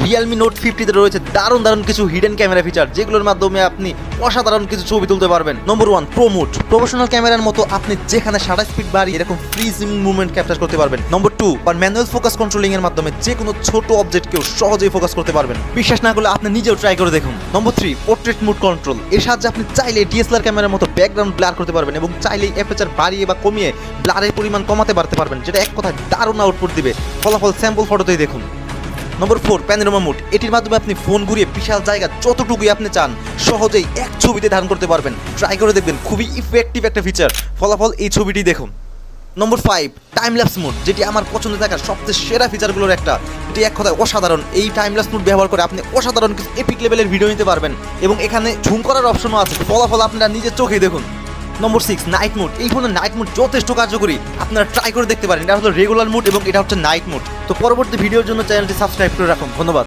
Realme note 50 তে রয়েছে দারুণ দারুণ কিছু হিডেন ক্যামেরা ফিচার, যেগুলোর মাধ্যমে আপনি অসাধারণ কিছু ছবি তুলতে পারবেন। নম্বর 1, প্রো মোড। প্রফেশনাল ক্যামেরার মতো আপনি যেখানে শাটার স্পিড বাড়িয়ে এরকম ফ্রিজিং মুভমেন্ট ক্যাপচার করতে পারবেন। নম্বর 2, ম্যানুয়াল ফোকাস কন্ট্রোলিং এর মাধ্যমে যে কোনো ছোট অবজেক্টকেও সহজেই ফোকাস করতে পারবেন। বিশ্বাস না করলে আপনি নিজেও ট্রাই করে দেখুন। নম্বর 3, পোর্ট্রেট মোড কন্ট্রোল। এর সাহায্যে আপনি চাইলে ডিএসএলআর ক্যামেরার মতো ব্যাকগ্রাউন্ড ব্লার করতে পারবেন এবং চাইলেই অ্যাপারচার বাড়িয়ে বা কমিয়ে ব্লারের পরিমাণ কমাতে পারবেন, যেটা এক কথায় দারুণ আউটপুট দিবে। ফলাফল স্যাম্পল ফটোতেই দেখুন। নম্বর 4, প্যানোরামা মোড। এটির মাধ্যমে আপনি ফোন ঘুরিয়ে বিশাল জায়গা যতটুকুই আপনি চান সহজেই এক ছবিতে ধারণ করতে পারবেন। ট্রাই করে দেখবেন, খুবই ইফেক্টিভ একটা ফিচার। ফলাফল এই ছবিটি দেখুন। নম্বর 5, টাইম ল্যাপস মোড, যেটি আমার পছন্দ থাকার সবচেয়ে সেরা ফিচারগুলোর একটা। এটি এক কথায় অসাধারণ। এই টাইম ল্যাপস মোড ব্যবহার করে আপনি অসাধারণ কিছু এপিক লেভেলের ভিডিও নিতে পারবেন এবং এখানে ঝুম করার অপশনও আছে। ফলাফল আপনারা নিজের চোখেই দেখুন। নম্বর 6, নাইট মোড। এই ফোনের নাইট মোড যথেষ্ট কার্যকরী, আপনারা ট্রাই করে দেখতে পারেন। এটা হলো রেগুলার মোড এবং এটা হচ্ছে নাইট মোড। তো পরবর্তী ভিডিওর জন্য চ্যানেলটি সাবস্ক্রাইব করে রাখুন। ধন্যবাদ।